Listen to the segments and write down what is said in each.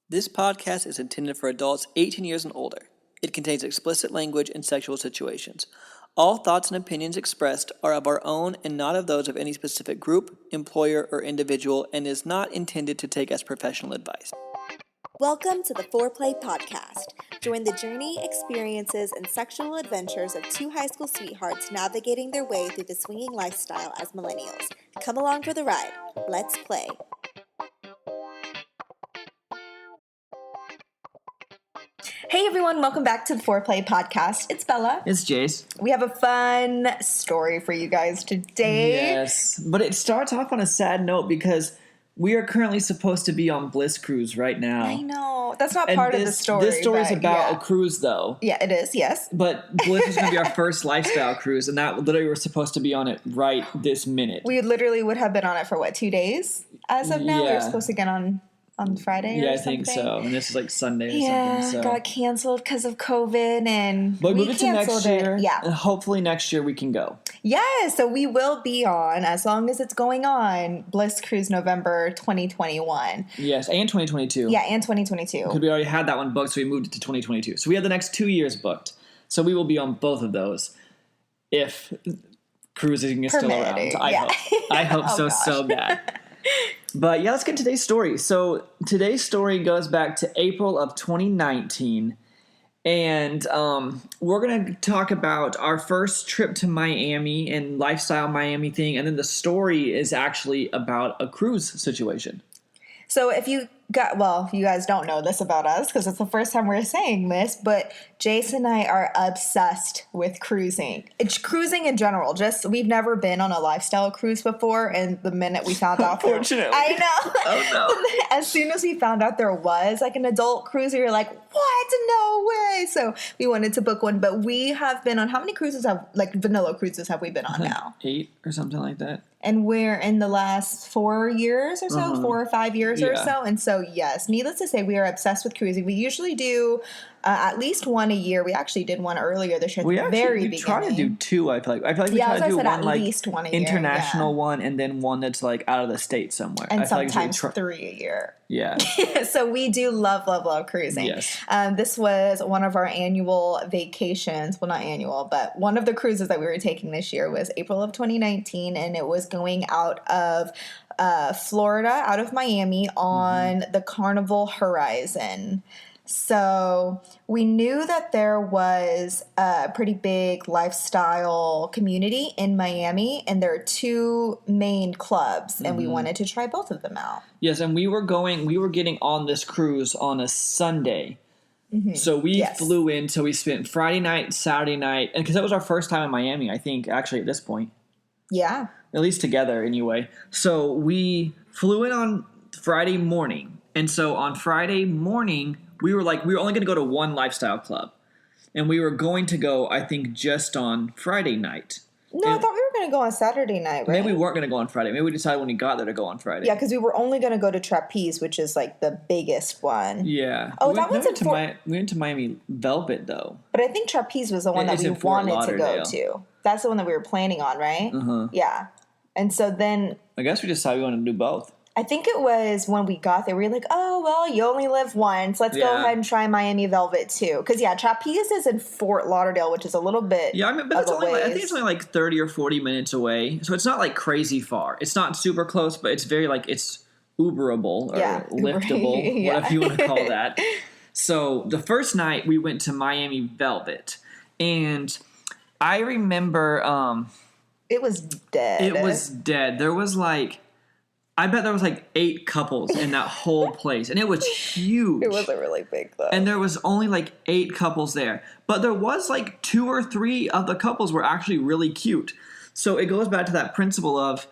This podcast is intended for adults 18 years and older. It contains explicit language and sexual situations. All thoughts and opinions expressed are of our own and not of those of any specific group, employer, or individual, and is not intended to take as professional advice. Welcome to the Foreplay Podcast. Join the journey, experiences, and sexual adventures of two high school sweethearts navigating their way through the swinging lifestyle as millennials. Come along for the ride. Let's play. Hey everyone, welcome back to the Foreplay Podcast. It's Bella. It's Jase. We have a fun story for you guys today. Yes, but it starts off on a sad note because we are currently supposed to be on Bliss Cruise right now. I know. That's not part of the story. This story is about a cruise, though. Yeah, it is, yes. But Bliss is going to be our first lifestyle cruise, and that literally we're supposed to be on it right this minute. We literally would have been on it for, 2 days? As of now, we were Yeah. supposed to get on Friday Yeah, or I something. think so. And this is like Sunday or Yeah, something. So. got canceled because of COVID, and But we move it to next canceled year. it. Yeah. And hopefully next year we can go. Yeah, so we will be on, as long as it's going on, Bliss Cruise November 2021. Yes, and 2022. Yeah, and 2022. Because we already had that one booked, so we moved it to 2022. So we have the next 2 years booked. So we will be on both of those if cruising is still around. Permitting, I yeah. hope. I hope Oh, so gosh. bad. But yeah, let's get to today's story. So today's story goes back to April of 2019. And we're going to talk about our first trip to Miami and lifestyle Miami thing. And then the story is actually about a cruise situation. So if you guys don't know this about us because it's the first time we're saying this, but Jase and I are obsessed with cruising. It's cruising in general. Just we've never been on a lifestyle cruise before, and the minute we found out, Unfortunately. I know. Oh no. As soon as we found out there was like an adult cruise, we were like, "What? No way!" So we wanted to book one, but we have been on how many cruises vanilla cruises have we been on now? 8 or something like that. And we're in the last 4 years or so, 4 or 5 years or Yeah. so. And so, yes, needless to say, we are obsessed with cruising. We usually do at least one a year. We actually did one earlier this year. We At the very actually beginning. try to do 2, I feel like. I feel like we Yeah, try to as I do said, one at like least one a year, international yeah. one and then one that's like out of the state somewhere. And I feel like sometimes we 3 a year. Yeah. So we do love cruising. Yes. This was one of our annual vacations. Well, not annual, but one of the cruises that we were taking this year was April of 2019, and it was going out of Florida, out of Miami on the Carnival Horizon. So we knew that there was a pretty big lifestyle community in Miami, and there are 2 main clubs, and we wanted to try both of them out. Yes, and we were getting on this cruise on a Sunday. So we Yes. flew in, so we spent Friday night, Saturday night, and because that was our first time in Miami, I think, actually at this point. Yeah. At least together anyway. So we flew in on Friday morning. And so on Friday morning, we were only going to go to one lifestyle club. And we were going to go, I think, just on Friday night. No, I thought we were going to go on Saturday night, right? Maybe we weren't going to go on Friday. Maybe we decided when we got there to go on Friday. Yeah, because we were only going to go to Trapeze, which is like the biggest one. Yeah. Oh, we that went, one's we went to Miami Velvet, though. But I think Trapeze was the one It that is we in Fort wanted to go Lauderdale. to. That's the one that we were planning on, right? Uh-huh. Yeah. And so then I guess we decided we wanted to do both. I think it was when we got there, we were like, oh, well, you only live once. Let's go Yeah. ahead and try Miami Velvet too. Because, yeah, Trapeze is in Fort Lauderdale, which is a little bit Yeah, but it's of a only, I think ways. it's only like 30 or 40 minutes away. So it's not like crazy far. It's not super close, but it's very it's Uberable or Yeah. liftable, Yeah. whatever you want to call that. So the first night we went to Miami Velvet, and I remember It was dead. it was dead. There was I bet there was 8 couples in that whole place, and it was huge. It wasn't really big, though. And there was only 8 couples there. But there was 2 or 3 of the couples were actually really cute. So it goes back to that principle of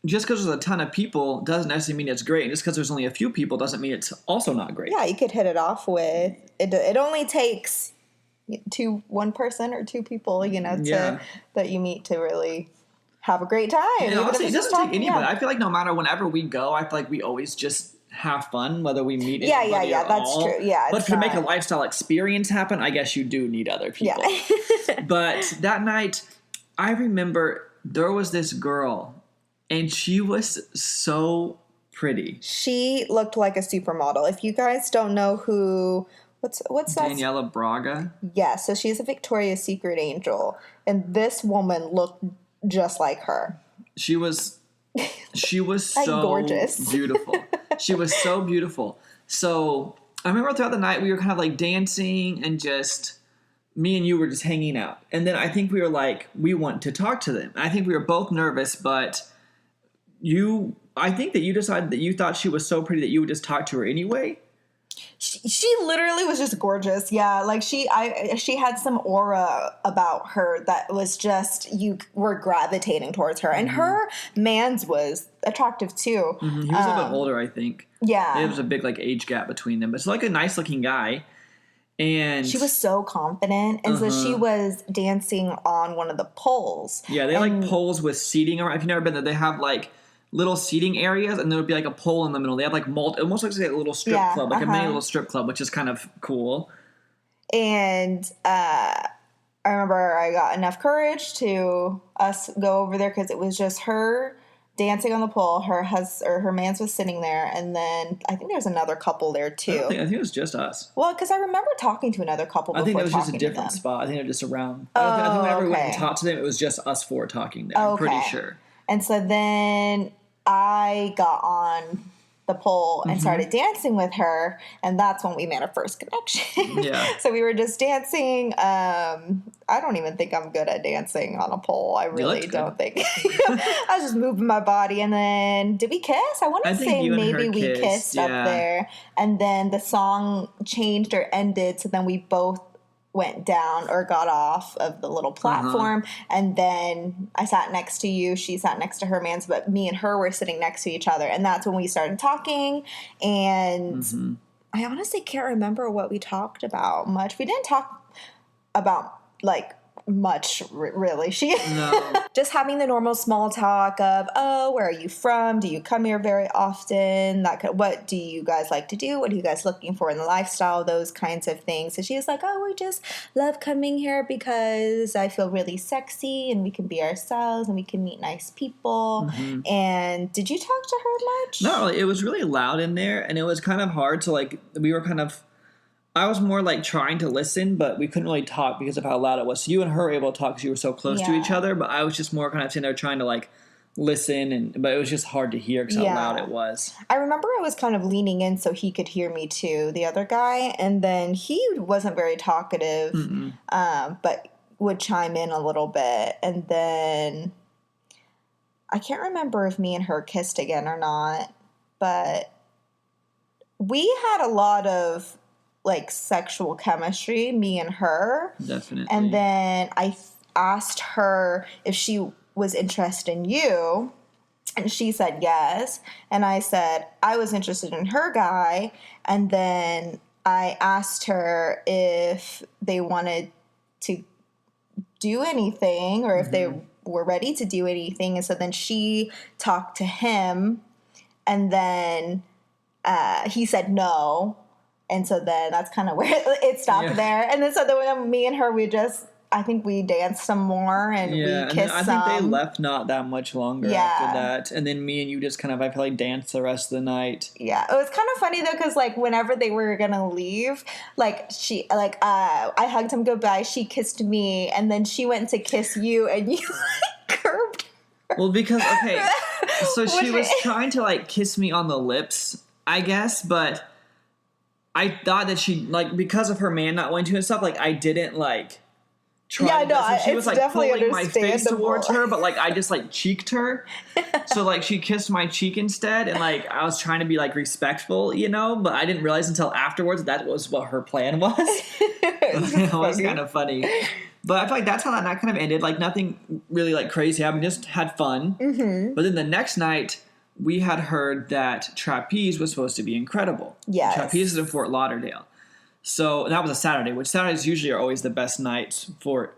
just because there's a ton of people doesn't necessarily mean it's great. And just because there's only a few people doesn't mean it's also not great. Yeah, you could hit it off with it only takes one person or 2 people, Yeah. that you meet to really have a great time. And Even if honestly, it it's doesn't just take talking, anybody. yeah. I feel like no matter whenever we go, I feel like we always just have fun, whether we meet Yeah, anybody yeah, or that's all. true. Yeah, But it's to make a not- lifestyle experience happen, I guess you do need other people. Yeah. But that night, I remember there was this girl, and she was so pretty. She looked like a supermodel. If you guys don't know who, what's that? Daniela Braga. Yeah, so she's a Victoria's Secret angel, and this woman looked just like her. She was so gorgeous. beautiful. She was so beautiful. So I remember throughout the night we were kind of like dancing and just me and you were just hanging out. And then I think we were like, we want to talk to them. I think we were both nervous, but I think that you decided that you thought she was so pretty that you would just talk to her anyway. She literally was just gorgeous. Yeah, like she had some aura about her that was just, you were gravitating towards her. And her man's was attractive too. Mm-hmm. He was a little bit older, I think. Yeah. There was a big like age gap between them. But it's like a nice looking guy. And she was so confident. And so she was dancing on one of the poles. Yeah, they have like poles with seating around. If you've never been there, they have like little seating areas, and there would be like a pole in the middle. They have like almost like a little strip club, like a mini little strip club, which is kind of cool. And I remember I got enough courage to us go over there because it was just her dancing on the pole. Her man's was sitting there, and then I think there's another couple there too. I think it was just us. Well, because I remember talking to another couple before. I think it was just a different spot. I think it was just around. I think whenever we went and talked to them, it was just us four talking there. I'm pretty sure. And so then I got on the pole and started dancing with her, and that's when we made our first connection. Yeah. So we were just dancing. I don't even think I'm good at dancing on a pole. I really don't think. I was just moving my body, and then did we kiss? I want to say maybe we kissed up there, and then the song changed or ended, so then we both went down or got off of the little platform, and then I sat next to you, she sat next to her man's, but me and her were sitting next to each other, and that's when we started talking, and I honestly can't remember what we talked about much. We didn't talk about like much really. Just having the normal small talk of, oh, where are you from? Do you come here very often? What do you guys like to do? What are you guys looking for in the lifestyle? Those kinds of things. So she was like, oh, we just love coming here because I feel really sexy and we can be ourselves and we can meet nice people. And did you talk to her much? Not really. It was really loud in there, and it was kind of hard to like, I was more like trying to listen, but we couldn't really talk because of how loud it was. So you and her were able to talk because you were so close to each other, but I was just more kind of sitting there trying to like listen, but it was just hard to hear because how loud it was. I remember I was kind of leaning in so he could hear me too, the other guy, and then he wasn't very talkative, but would chime in a little bit, and then I can't remember if me and her kissed again or not, but we had a lot of like sexual chemistry, me and her. Definitely. And then I asked her if she was interested in you, and she said yes. And I said I was interested in her guy. And then I asked her if they wanted to do anything or if they were ready to do anything. And so then she talked to him, and then he said no. And so then that's kind of where it stopped there. And then so then me and her, I think we danced some more and we kissed some. I think they left not that much longer after that. And then me and you just kind of, I feel like, danced the rest of the night. Yeah. It was kind of funny though, because like whenever they were going to leave, like I hugged him goodbye. She kissed me, and then she went to kiss you, and you like curbed her. Well, because, so she was trying to like kiss me on the lips, I guess, but I thought that she, like, because of her man not wanting to and stuff, like, I didn't, like, try. Yeah, no, so she was, like, pulling my face understandable. towards her, but, like, I just, like, cheeked her. So, like, she kissed my cheek instead, and, like, I was trying to be, like, respectful, you know, but I didn't realize until afterwards that was what her plan was. It was kind of funny. But I feel like that's how that night kind of ended. Like, nothing really, like, crazy happened. Just had fun. But then the next night, we had heard that Trapeze was supposed to be incredible. Yes. Trapeze is in Fort Lauderdale. So that was a Saturday, which Saturdays usually are always the best nights for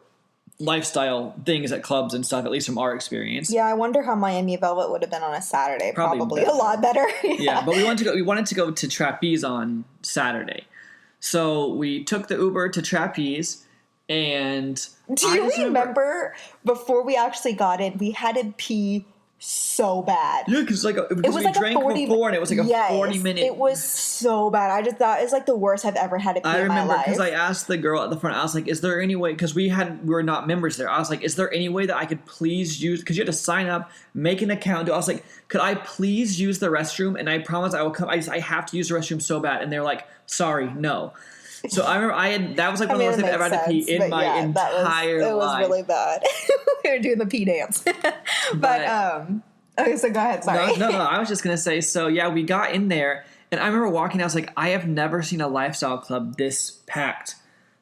lifestyle things at clubs and stuff, at least from our experience. Yeah, I wonder how Miami Velvet would have been on a Saturday. Probably a lot better. Yeah, but we wanted to go to Trapeze on Saturday. So we took the Uber to Trapeze, and do you remember before we actually got in, we had to pee so bad. Yeah, because we like drank before, and it was like a 40-minute. It was so bad. I just thought it's like the worst I've ever had to pee in my life. I remember because I asked the girl at the front. I was like, "Is there any way?" Because we were not members there. I was like, "Is there any way that I could please use?" Because you had to sign up, make an account. I was like, "Could I please use the restroom?" And I promise I will come. I have to use the restroom so bad. And they're like, "Sorry, no." So I remember that was like one of the worst I've ever had to pee in my entire life. It was really bad. We were doing the pee dance. but okay, so go ahead. Sorry. No. I was just gonna say. So yeah, we got in there, and I remember walking. I was like, I have never seen a lifestyle club this packed.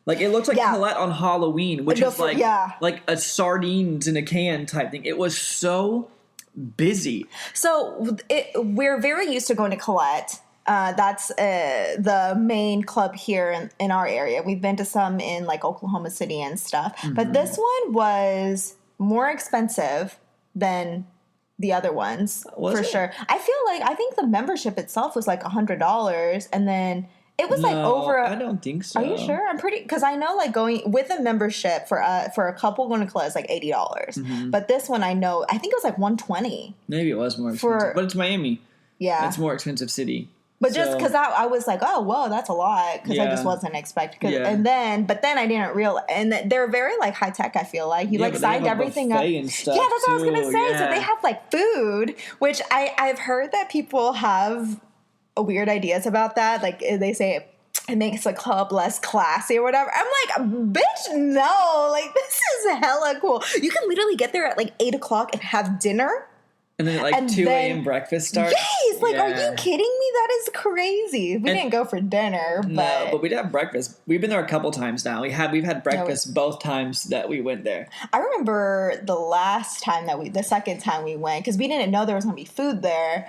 Like it looked like Colette on Halloween, which is like a sardines in a can type thing. It was so busy. So we're very used to going to Colette. That's the main club here in our area. We've been to some in like Oklahoma City and stuff. Mm-hmm. But this one was more expensive than the other ones for sure. I think the membership itself was like $100, and then it was like over. I don't think so. Are you sure? I'm pretty because I know like going with a membership for a couple going to Colette is like $80. Mm-hmm. But this one I think it was like $120. Maybe it was more expensive, but it's Miami. Yeah, it's a more expensive city. But just because I was like, oh, whoa, that's a lot. Because I just wasn't expecting. But then I didn't realize. And they're very like high tech, I feel like. You like signed everything up. And stuff that's what I was going to say. Yeah. So they have like food, which I've heard that people have weird ideas about that. Like they say it makes the club less classy or whatever. I'm like, bitch, no. Like this is hella cool. You can literally get there at like 8 o'clock and have dinner. And then like 2 a.m. breakfast starts. Yes, like are you kidding me? That is crazy. We didn't go for dinner, but we did have breakfast. We've been there a couple times now. We've had breakfast both times that we went there. I remember the second time we went, because we didn't know there was gonna be food there,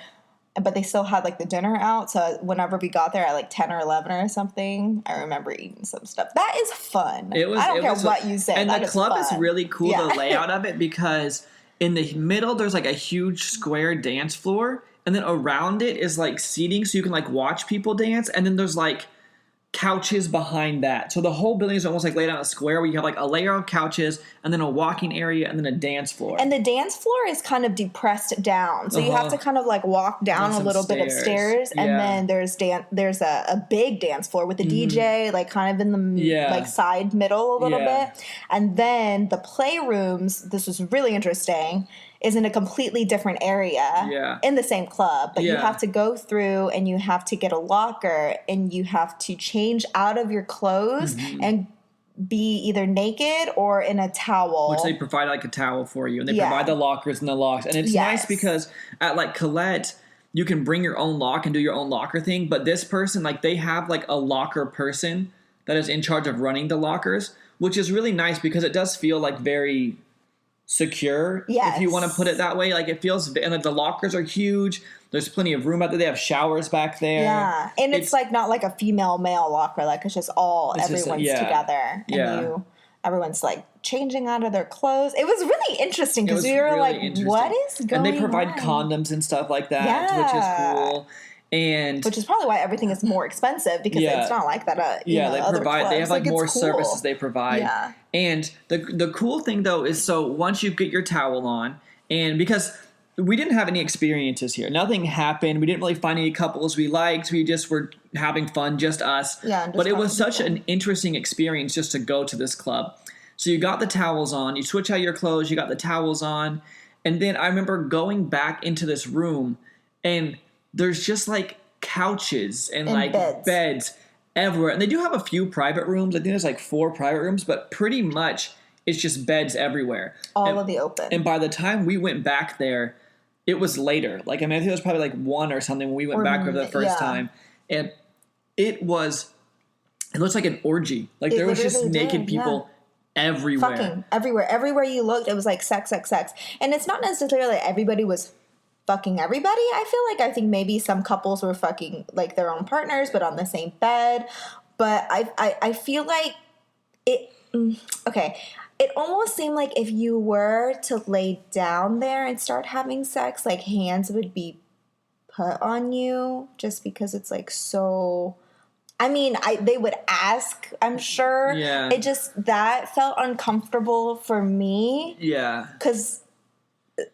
but they still had like the dinner out. So whenever we got there at like 10 or 11 or something, I remember eating some stuff. That is fun. I don't care what you say. And the club is really cool. The layout of it, because in the middle, there's like a huge square dance floor, and then around it is like seating, so you can like watch people dance, and then there's like couches behind that. So the whole building is almost like laid out in a square where you have like a layer of couches, and then a walking area, and then a dance floor. And the dance floor is kind of depressed down, so you have to kind of like walk down a little bit of stairs, and then there's a big dance floor with a DJ like kind of in the like side middle a little bit, and then the playrooms. This was really interesting. Is in a completely different area in the same club, but you have to go through and you have to get a locker and you have to change out of your clothes and be either naked or in a towel. Which they provide like a towel for you, and they provide the lockers and the locks. And it's nice because at like Colette, you can bring your own lock and do your own locker thing, but this person, like they have like a locker person that is in charge of running the lockers, which is really nice because it does feel like very secure, if you want to put it that way. Like it feels, and like the lockers are huge. There's plenty of room out there. They have showers back there. Yeah, and it's like not like a female male locker. Like it's just everyone's together, and everyone's like changing out of their clothes. It was really interesting because we were like, "What is going on?" And they provide condoms and stuff like that, which is cool. And which is probably why everything is more expensive, because it's not like that. They provide. They have like more services they provide. Yeah. And the cool thing though is, so once you get your towel on, and because we didn't have any experiences here, nothing happened. We didn't really find any couples we liked. We just were having fun, just us. Yeah. But it was such an interesting experience just to go to this club. So you got the towels on. You switch out your clothes. You got the towels on, and then I remember going back into this room and there's just like couches and like beds everywhere. And they do have a few private rooms. I think there's like 4 private rooms, but pretty much it's just beds everywhere. All of the open. And by the time we went back there, it was later. Like, I mean, I think it was probably like 1 or something when we went back for the first time. And it looks like an orgy. Like there was just naked people everywhere. Fucking everywhere. Everywhere you looked, it was like sex. And it's not necessarily everybody was fucking everybody. I think maybe some couples were fucking like their own partners, but on the same bed. But I feel like it. Okay, it almost seemed like if you were to lay down there and start having sex, like hands would be put on you, just because it's like so. I mean, they would ask, I'm sure. Yeah. It just that felt uncomfortable for me. Yeah. Because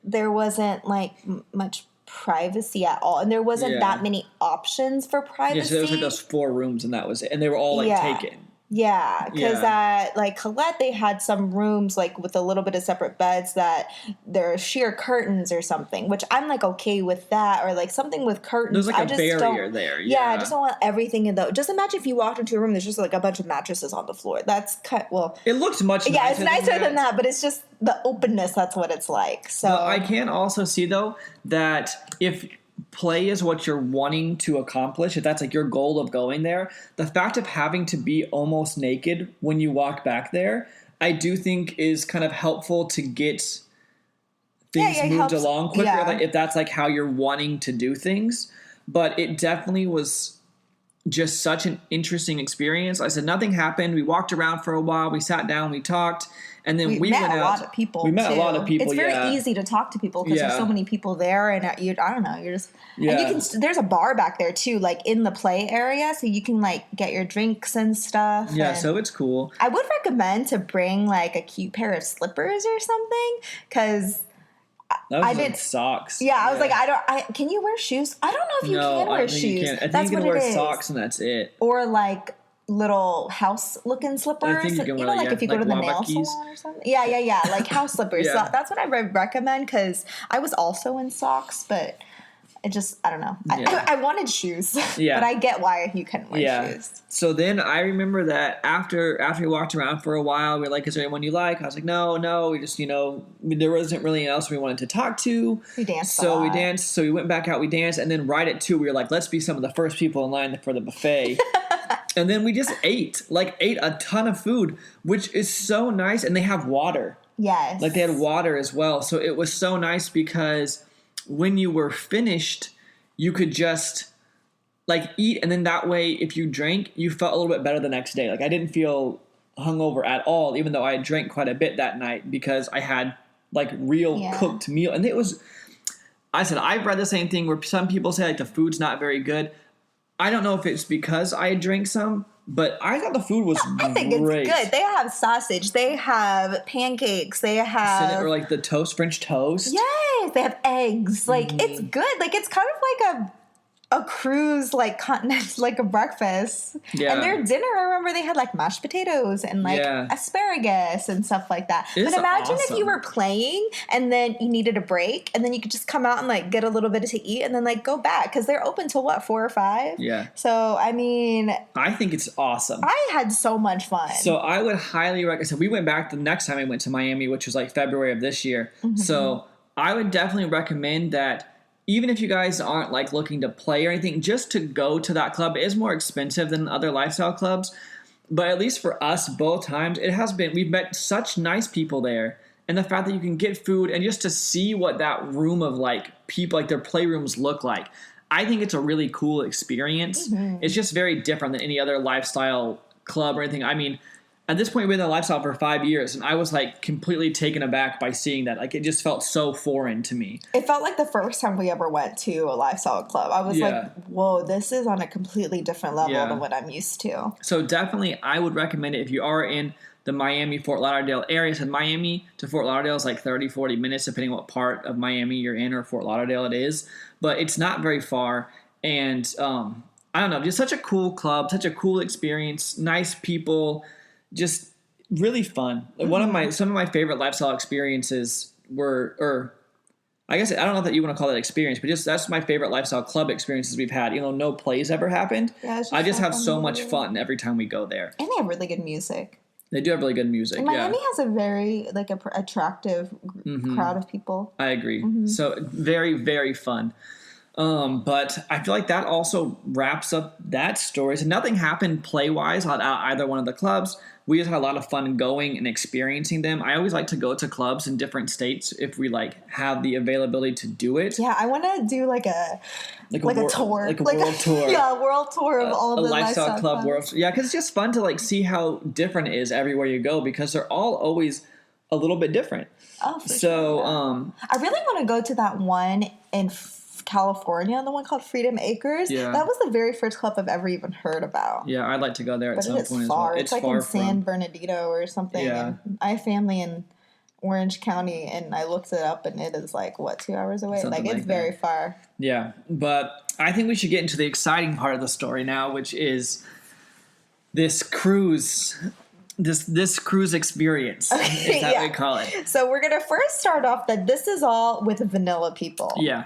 there wasn't like much privacy at all, and there wasn't that many options for privacy. Yeah, so there was like those 4 rooms, and that was it, and they were all like taken. Yeah, because at like Colette, they had some rooms like with a little bit of separate beds that there are sheer curtains or something, which I'm like okay with that, or like something with curtains. There's like a barrier there. Yeah, I just don't want everything in the. Just imagine if you walked into a room, there's just like a bunch of mattresses on the floor. That's It looks much nicer. Yeah, it's nicer than that, but it's just the openness. That's what it's like. So but I can also see though that if play is what you're wanting to accomplish, if that's like your goal of going there, the fact of having to be almost naked when you walk back there, I do think is kind of helpful to get things moved along quicker, like if that's like how you're wanting to do things. But it definitely was just such an interesting experience. Like I said, nothing happened. We walked around for a while. We sat down. We talked. And then we went out. We met a lot of people. We met a lot of people. It's very easy to talk to people because there's so many people there, and I don't know. You're just and you can. There's a bar back there too, like in the play area, so you can like get your drinks and stuff. Yeah, so it's cool. I would recommend to bring like a cute pair of slippers or something because. I did socks. Yeah, I was like, can you wear shoes? I don't know if you can wear shoes. You can. I think you can wear socks and that's it. Or like little house-looking slippers. I think you can wear, like if you go to the nail salon or something. Yeah, like house slippers. So that's what I recommend because I was also in socks, but it just, I don't know. I wanted shoes, but I get why you couldn't wear shoes. So then I remember that after we walked around for a while, we were like, is there anyone you like? I was like, no, we just, there wasn't really anyone else we wanted to talk to. We danced So we danced, so we went back out, we danced, and then right at 2, we were like, let's be some of the first people in line for the buffet. And then we just ate a ton of food, which is so nice, and they have water. Yes. Like they had water as well, so it was so nice because when you were finished, you could just like eat, and then that way, if you drank, you felt a little bit better the next day. Like I didn't feel hungover at all, even though I drank quite a bit that night because I had like real cooked meal. And it was, I said, I've read the same thing where some people say like the food's not very good. I don't know if it's because I drank some, but I thought the food was great. I think it's good. They have sausage. They have pancakes. They have... Or like the French toast. Yes. They have eggs. Like, it's good. Like, it's kind of like a cruise, like, continent, like a breakfast. Yeah. And their dinner, I remember they had, like, mashed potatoes and, like, asparagus and stuff like that. But imagine if you were playing and then you needed a break and then you could just come out and, like, get a little bit to eat and then, like, go back. Because they're open till, 4 or 5? Yeah. So, I mean... I think it's awesome. I had so much fun. So, I would highly recommend... So, we went back the next time I went to Miami, which was, like, February of this year. Mm-hmm. So, I would definitely recommend that even if you guys aren't like looking to play or anything, just to go to that club. It is more expensive than other lifestyle clubs, but at least for us both times, it has been, we've met such nice people there. And the fact that you can get food and just to see what that room of like people, like their playrooms look like, I think it's a really cool experience. Mm-hmm. It's just very different than any other lifestyle club or anything. I mean, at this point, we've been in the lifestyle for 5 years, and I was, like, completely taken aback by seeing that. Like, it just felt so foreign to me. It felt like the first time we ever went to a lifestyle club. I was like, whoa, this is on a completely different level than what I'm used to. So, definitely, I would recommend it if you are in the Miami-Fort Lauderdale area. So, Miami to Fort Lauderdale is, like, 30, 40 minutes, depending on what part of Miami you're in or Fort Lauderdale it is. But it's not very far, and I don't know, just such a cool club, such a cool experience, nice people, just really fun. Like some of my favorite lifestyle experiences were, or I guess I don't know that you want to call that experience, but just that's my favorite lifestyle club experiences we've had. No plays ever happened. Yeah, I just have so much fun every time we go there. And they have really good music. They do have really good music. And Miami has a very attractive crowd of people. I agree. Mm-hmm. So very, very fun. But I feel like that also wraps up that story. So nothing happened play-wise at either one of the clubs. We just had a lot of fun going and experiencing them. I always like to go to clubs in different states if we like have the availability to do it. Yeah, I want to do like a tour, like a world tour. Yeah, world tour of all the lifestyle club world. Yeah, because it's just fun to like see how different it is everywhere you go because they're all always a little bit different. Oh, for sure. I really want to go to that one in California, the one called Freedom Acres. Yeah. That was the very first club I've ever even heard about. Yeah, I'd like to go there at some point far. as well. It's like far in San Bernardino or something. Yeah. And I have family in Orange County, and I looked it up, and it is like, what, 2 hours away? Something It's like very that. far. Yeah, but I think we should get into the exciting part of the story now, which is this cruise, this cruise experience, is that Yeah. what we call it. So we're going to first start off that this is all with vanilla people. Yeah.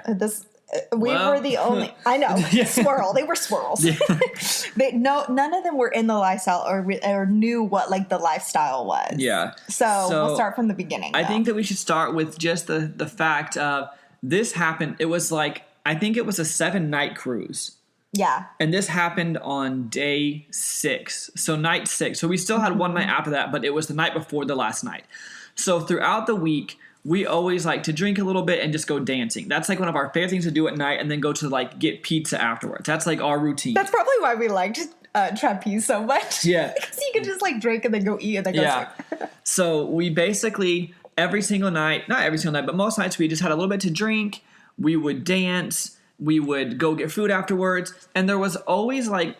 We were the only. I know. Yeah. Swirl. They were swirls. Yeah. None of them were in the lifestyle or knew what like the lifestyle was. Yeah. So we'll start from the beginning. I think that we should start with just the fact of this happened. It was like, I think it was a 7-night cruise. Yeah. And this happened on day 6. So night 6. So we still had one night after that, but it was the night before the last night. So throughout the week, we always like to drink a little bit and just go dancing. That's like one of our favorite things to do at night, and then go to like get pizza afterwards. That's like our routine. That's probably why we liked trapeze so much. Yeah. Because you can just like drink and then go eat and then go sleep. So we basically, every single night, not every single night, but most nights we just had a little bit to drink. We would dance. We would go get food afterwards. And there was always like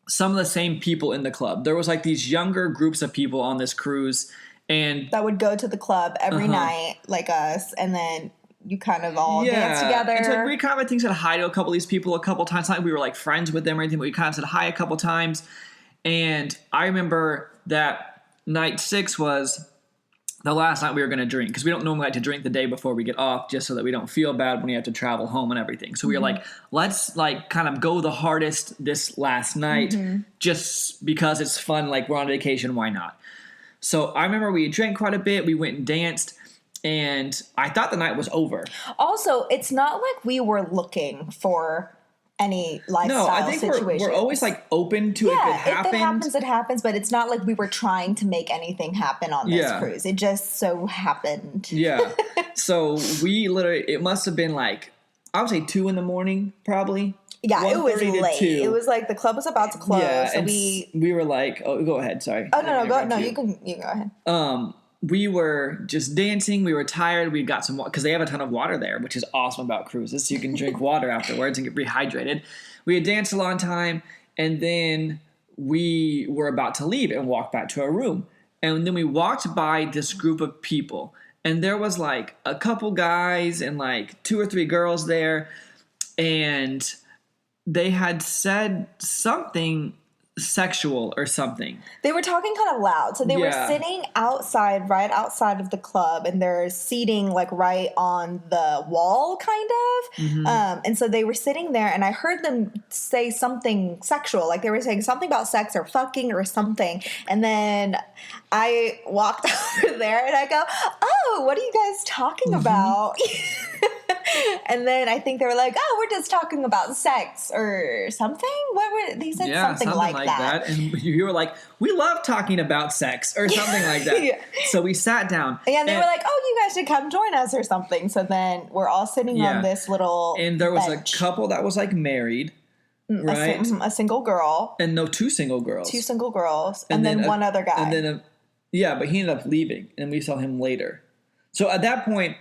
some of the same people in the club. There was like these younger groups of people on this cruise. And that would go to the club every night, like us, and then you kind of all dance together. And so like, we kind of, I think, said hi to a couple of these people a couple times. Not like we were like friends with them or anything, but we kind of said hi a couple times. And I remember that night 6 was the last night we were going to drink, because we don't normally like to drink the day before we get off, just so that we don't feel bad when we have to travel home and everything. So we were like, let's like kind of go the hardest this last night, just because it's fun. Like, we're on vacation, why not? So I remember we drank quite a bit. We went and danced, and I thought the night was over. Also, it's not like we were looking for any lifestyle situation. We're always like open to if it happens. If it happens, it happens. But it's not like we were trying to make anything happen on this cruise. It just so happened. Yeah. So we literally, it must have been like, I would say 2 a.m, probably. Yeah, it was late. 2. It was like the club was about to close. Yeah, so we were like, oh, go ahead. Sorry. Oh no, go. No, you can go ahead. We were just dancing. We were tired. We got some water, because they have a ton of water there, which is awesome about cruises. So you can drink water afterwards and get rehydrated. We had danced a long time, and then we were about to leave and walk back to our room. And then we walked by this group of people, and there was like a couple guys and like 2 or 3 girls there, and they had said something sexual or something. They were talking kind of loud. So they were sitting outside, right outside of the club, and there's seating like right on the wall, kind of. And so they were sitting there, and I heard them say something sexual. Like they were saying something about sex or fucking or something. And then I walked over there and I go, oh, what are you guys talking about? And then I think they were like, oh, we're just talking about sex or something. They said something like that. And you were like, we love talking about sex or something like that. So we sat down. Yeah, and they were like, oh, you guys should come join us or something. So then we're all sitting on this little And there was bench. a couple that was like married, right? A single girl. And no, 2 single girls. 2 single girls. And then one other guy. And then, but he ended up leaving, and we saw him later. So at that point,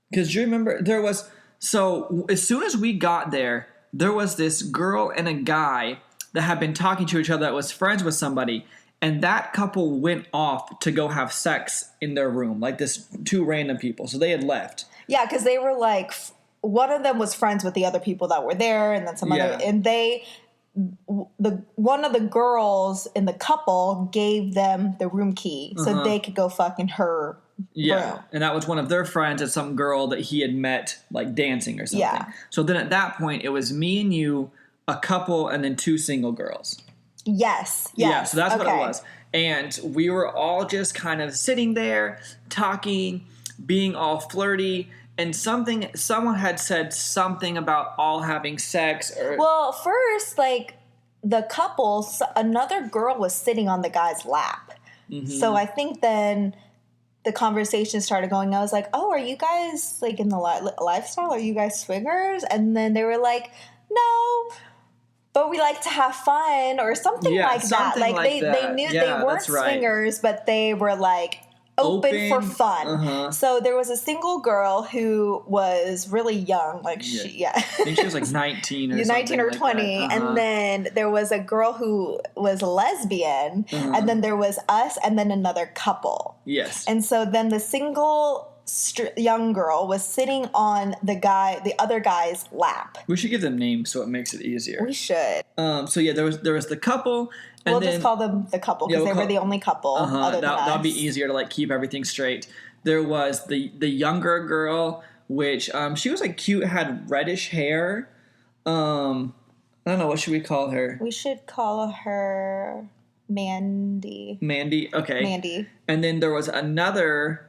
because you remember, there was, so as soon as we got there was this girl and a guy that had been talking to each other that was friends with somebody, and that couple went off to go have sex in their room, like this 2 random people. So they had left. Yeah, because they were like, one of them was friends with the other people that were there, and then some other, and one of the girls in the couple gave them the room key so they could go fuck in her room. And that was one of their friends and some girl that he had met like dancing or something. Yeah. So then at that point, it was me and you, a couple, and then 2 single girls. Yes. Yeah, so that's what it was. And we were all just kind of sitting there, talking, being all flirty, and someone had said something about all having sex. Well, first, like, the couple, another girl was sitting on the guy's lap. So I think then the conversation started going. I was like, oh, are you guys, like, in the lifestyle? Are you guys swingers? And then they were like, no, but we like to have fun or something like that. Like, they knew they weren't swingers, but they were like, open for fun. So there was a single girl who was really young, like I think she was like 19 or 19 or 20, and then there was a girl who was lesbian, and then there was us, and then another couple. Yes. And so then the single young girl was sitting on the other guy's lap. We should give them names so it makes it easier. We should. So yeah, there was the couple. And we'll just call them the couple because they were the only couple. Other than us. That'll be easier to like keep everything straight. There was the younger girl, which she was like cute, had reddish hair. I don't know, what should we call her? We should call her Mandy. Mandy, okay. Mandy. And then there was another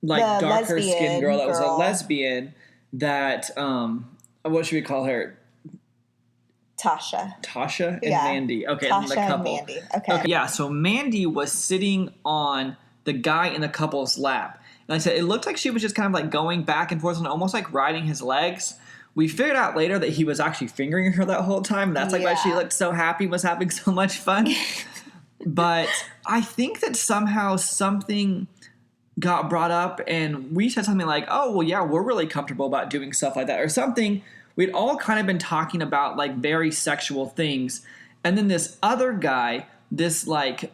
like darker skinned girl that was a lesbian that what should we call her? Tasha and Mandy. Okay, Tasha the couple. And Mandy. Okay. Yeah, so Mandy was sitting on the guy in the couple's lap. And I said it looked like she was just kind of like going back and forth and almost like riding his legs. We figured out later that he was actually fingering her that whole time. That's like why she looked so happy, was having so much fun. But I think that somehow something got brought up and we said something like, oh, well, yeah, we're really comfortable about doing stuff like that or something. We'd all kind of been talking about like very sexual things. And then this other guy, this like,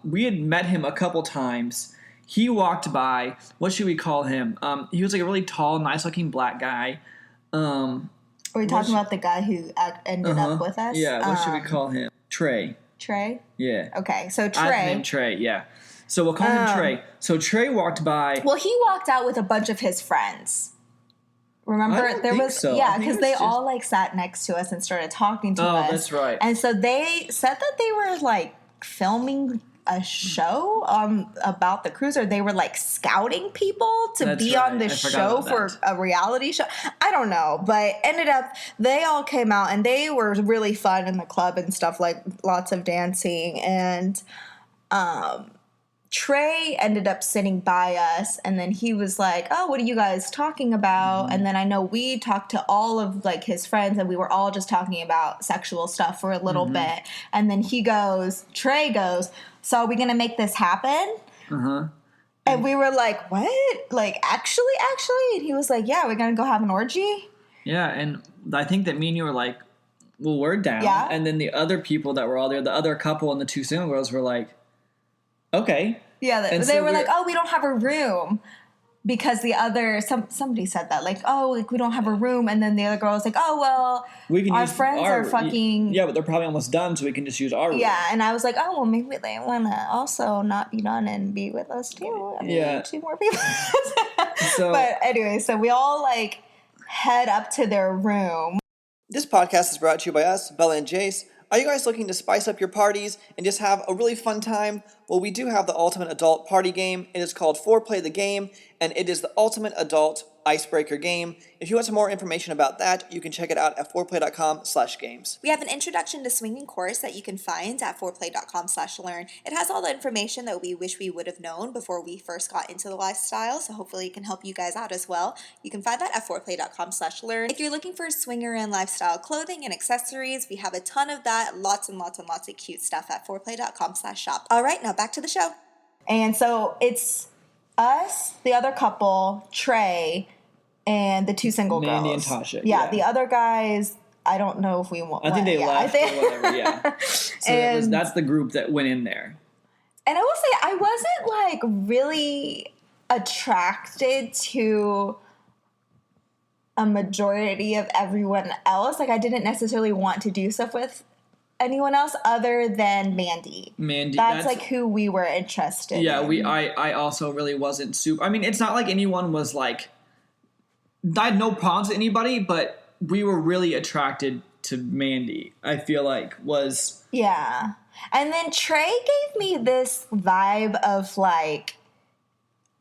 we had met him a couple times. He walked by. What should we call him? He was like a really tall, nice looking black guy. Are we talking about the guy who ended up with us? Yeah, what should we call him? Trey. Trey? Yeah. Okay, so Trey. I have the name Trey, yeah. So we'll call him Trey. So Trey walked by. Well, he walked out with a bunch of his friends. Remember, there was so. Yeah, because they all like sat next to us and started talking to us. Oh, that's right. And so they said that they were like filming a show about the cruise, or they were like scouting people to be on this show for a reality show. I don't know, but ended up they all came out and they were really fun in the club and stuff, like lots of dancing. And Trey ended up sitting by us, and then he was like, oh, what are you guys talking about? Mm-hmm. And then I know we talked to all of like his friends, and we were all just talking about sexual stuff for a little bit. And then Trey goes, so are we going to make this happen? And we were like, what? Like, actually? And he was like, yeah, we're going to go have an orgy? Yeah, and I think that me and you were like, well, we're down. Yeah. And then the other people that were all there, the other couple and the two single girls were like, okay. Yeah, they were like, oh, we don't have a room. Because somebody said that, like, oh, like, we don't have a room. And then the other girl was like, oh, well, our friends are fucking. Yeah, but they're probably almost done, so we can just use our room. Yeah, and I was like, oh, well, maybe they want to also not be done and be with us, too. I mean, 2 more people. But anyway, so we all, like, head up to their room. This podcast is brought to you by us, Bella and Jase. Are you guys looking to spice up your parties and just have a really fun time? Well, we do have the ultimate adult party game. It is called Foreplay the Game, and it is the ultimate adult icebreaker game. If you want some more information about that, you can check it out at foreplay.com/games. We have an introduction to swinging course that you can find at foreplay.com/learn. It has all the information that we wish we would have known before we first got into the lifestyle, so hopefully it can help you guys out as well. You can find that at foreplay.com/learn. If you're looking for swinger and lifestyle clothing and accessories, we have a ton of that, lots and lots and lots of cute stuff at foreplay.com/shop. All right, now back to the show. And so it's us, the other couple, Trey, and the 2 single girls. Mandy and Tasha. Yeah, the other guys, I don't know if we want. I think they left or whatever, yeah. So that's the group that went in there. And I will say, I wasn't like really attracted to a majority of everyone else. Like, I didn't necessarily want to do stuff with anyone else other than Mandy. That's like who we were interested in. Yeah, I also really wasn't super. I mean, it's not like anyone was like, I had no problems with anybody, but we were really attracted to Mandy, I feel like was. Yeah. And then Trey gave me this vibe of like,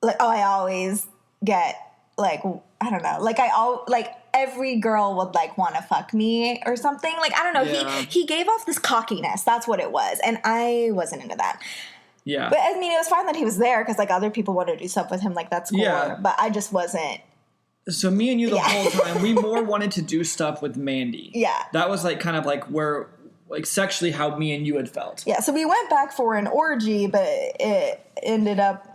oh, I always get like, I don't know, like every girl would like want to fuck me or something. Like, I don't know. Yeah. He gave off this cockiness. That's what it was. And I wasn't into that. Yeah. But I mean, it was fine that he was there because like other people wanted to do stuff with him. Like, that's cool. Yeah. But I just wasn't. So me and you the whole time, we more wanted to do stuff with Mandy. Yeah. That was like kind of like where, like sexually how me and you had felt. Yeah. So we went back for an orgy, but it ended up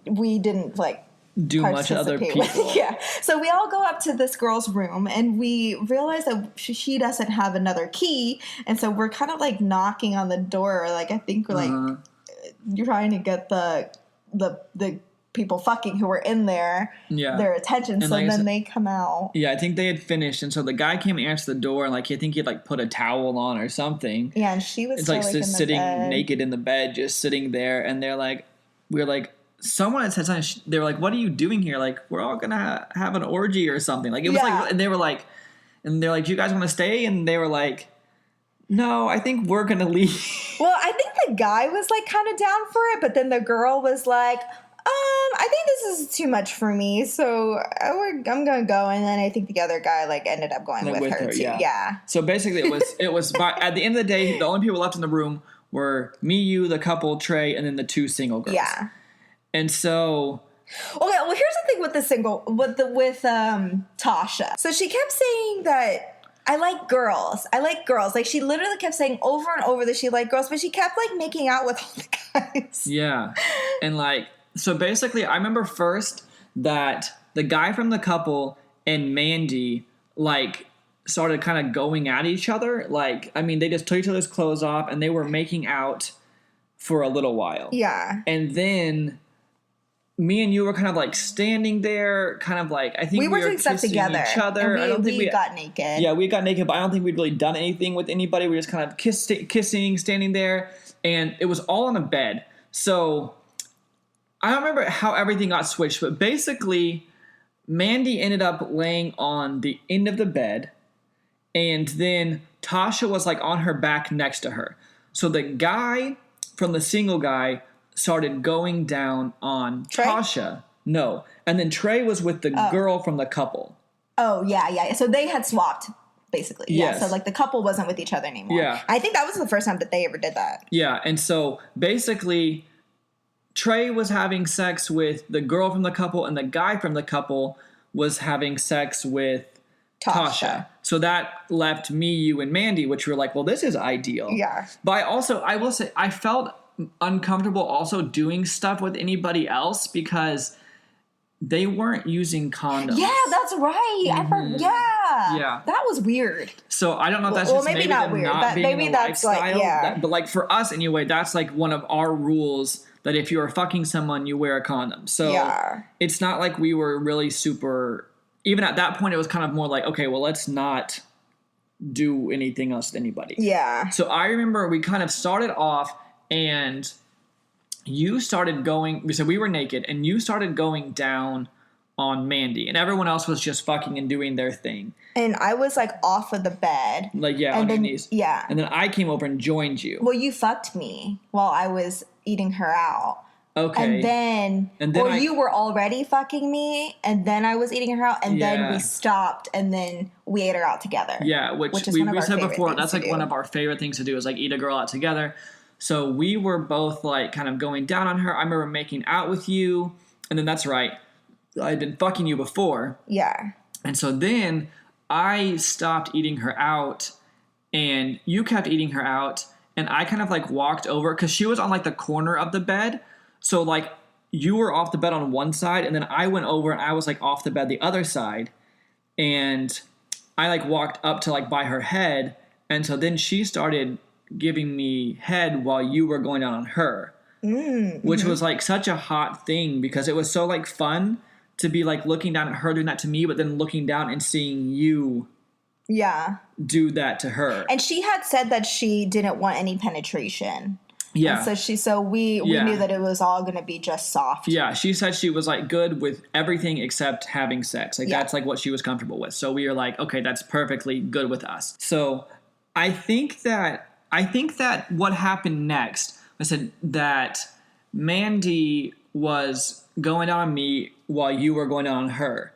we didn't like do much other participate people. with. Yeah. So we all go up to this girl's room and we realize that she doesn't have another key. And so we're kind of like knocking on the door. Like, I think we're like, you're trying to get the people fucking who were in there, their attention. And so like then they come out. Yeah, I think they had finished. And so the guy came and answered the door. And like, I think he'd like put a towel on or something. Yeah. And she was it's like just sitting naked in the bed, just sitting there. And they're like, we're like, someone had said something. They were like, "What are you doing here? Like, we're all gonna have an orgy or something." Like, it was like, and they were like, and they're like, "Do you guys want to stay?" And they were like, "No, I think we're gonna leave." Well, I think the guy was like kind of down for it, but then the girl was like, I think this is too much for me, so I'm gonna go. And then I think the other guy like ended up going with her too. Yeah. So basically, it was at the end of the day, the only people left in the room were me, you, the couple, Trey, and then the two single girls. Yeah. And so, okay, well, here's the thing with Tasha. So she kept saying that I like girls. Like, she literally kept saying over and over that she liked girls, but she kept like making out with all the guys. Yeah, and like, so basically, I remember first that the guy from the couple and Mandy like started kind of going at each other. Like, I mean, they just took each other's clothes off and they were making out for a little while. Yeah, and then me and you were kind of like standing there, kind of like, I think we were doing stuff together. Each other. And I don't think we got naked. Yeah, we got naked, but I don't think we'd really done anything with anybody. We were just kind of kissing, standing there, and it was all on a bed. So I don't remember how everything got switched, but basically, Mandy ended up laying on the end of the bed, and then Tasha was like on her back next to her. So the guy from the single guy started going down on Trey? Tasha. No. And then Trey was with the girl from the couple. Oh, yeah. So they had swapped, basically. Yes. Yeah, so like the couple wasn't with each other anymore. Yeah. I think that was the first time that they ever did that. Yeah, and so basically Trey was having sex with the girl from the couple and the guy from the couple was having sex with Tasha. So that left me, you, and Mandy, which were like, well, this is ideal. Yeah. But I will say, I felt uncomfortable also doing stuff with anybody else because they weren't using condoms. Yeah, that's right. Yeah. That was weird. So I don't know if that's just maybe not weird. Maybe that's lifestyle. Like, but like for us anyway, that's like one of our rules that if you are fucking someone, you wear a condom. So it's not like we were really super, even at that point, it was kind of more like, okay, well, let's not do anything else with anybody. Yeah. So I remember we kind of started off and you started going, so we were naked and you started going down on Mandy and everyone else was just fucking and doing their thing. And I was like off of the bed. Like, yeah, on your knees. Yeah. And then I came over and joined you. Well, you fucked me while I was eating her out. Okay. And then you were already fucking me, and then I was eating her out, and then we stopped, and then we ate her out together. Yeah, which is we said before, that's like one of our favorite things to do is like eat a girl out together. So we were both like kind of going down on her. I remember making out with you, and then that's right, I had been fucking you before. Yeah. And so then I stopped eating her out, and you kept eating her out, and I kind of like walked over, because she was on like the corner of the bed. So, like, you were off the bed on one side, and then I went over and I was, like, off the bed the other side. And I, like, walked up to, like, by her head. And so then she started giving me head while you were going down on her. Which was, like, such a hot thing because it was so, like, fun to be, like, looking down at her doing that to me, but then looking down and seeing you do that to her. And she had said that she didn't want any penetration. Yeah. And so we knew that it was all going to be just soft. Yeah. She said she was like good with everything except having sex. Like that's like what she was comfortable with. So we were like, okay, that's perfectly good with us. So I think that what happened next, I said that Mandy was going down on me while you were going down on her.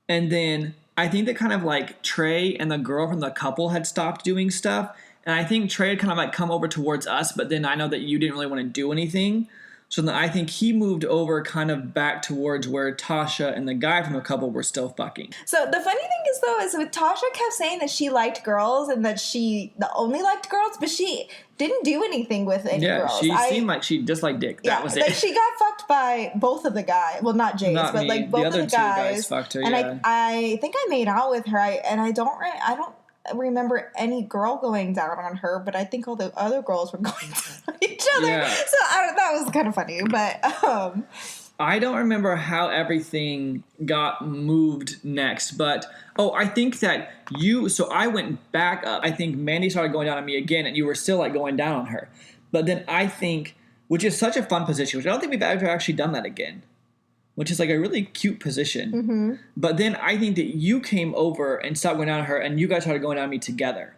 And then I think that kind of like Trey and the girl from the couple had stopped doing stuff. And I think Trey had kind of like come over towards us, but then I know that you didn't really want to do anything. So then I think he moved over kind of back towards where Tasha and the guy from the couple were still fucking. So the funny thing is, though, is with Tasha kept saying that she liked girls and that she only liked girls, but she didn't do anything with any girls. She seemed like she disliked dick. That was it. Like she got fucked by both of the guys. Well, not Jase, but like both of the guys. Fucked her. And I think I made out with her. I don't remember any girl going down on her, but I think all the other girls were going down on each other. Yeah. So that was kind of funny, but I don't remember how everything got moved next, but I think that so I went back up. I think Mandy started going down on me again, and you were still like going down on her. But then I think, which is such a fun position, which I don't think we've ever actually done that again, which is like a really cute position. Mm-hmm. But then I think that you came over and stopped going down on her, and you guys started going down on me together.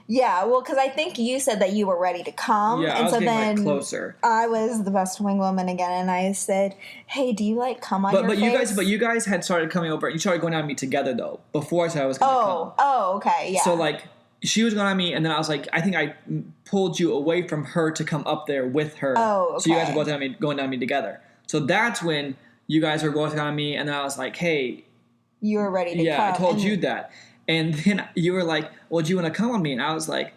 Yeah, well, because I think you said that you were ready to come. Yeah, and I was so getting then like closer. I was the best wing woman again, and I said, "Hey, do you like come on your face?" But you guys had started coming over. You started going down on me together though. Before I said I was going to come. Oh, okay, yeah. So like she was going on me, and then I was like, I think I pulled you away from her to come up there with her. Oh, okay. So you guys were both going down on me together. So that's when you guys were going on me, and then I was like, hey, you were ready to come. Yeah, I told you that, and then you were like, well, do you want to come on me? And I was like,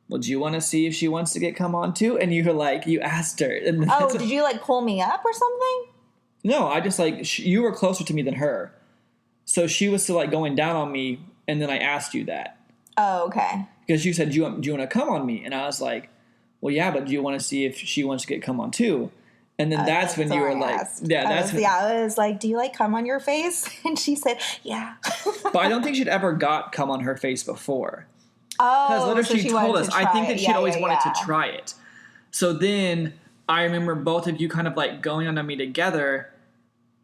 well, do you want to see if she wants to get come on too? And you were like, you asked her. And did you like pull me up or something? No, I just like, you were closer to me than her. So she was still like going down on me. And then I asked you that. Oh, okay. Because you said, do you want to come on me? And I was like, well, yeah, but do you want to see if she wants to get come on too? And then that's when you were like, I was like, do you like come on your face? And she said, yeah. But I don't think she'd ever got come on her face before. Oh, because literally she told us. I think that she'd always wanted to yeah. try it. So then I remember both of you kind of like going on me together,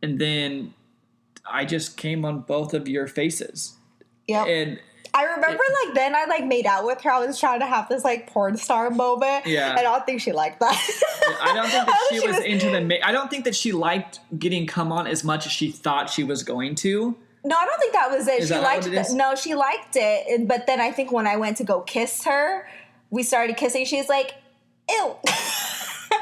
and then I just came on both of your faces. Yep. And I remember like then I like made out with her. I was trying to have this like porn star moment. Yeah. I don't think she liked that. I don't think that she was into I don't think that she liked getting come on as much as she thought she was going to. No, I don't think that was it. Is she that liked what it is? No, she liked it. But then I think when I went to go kiss her, we started kissing. She's like, ew.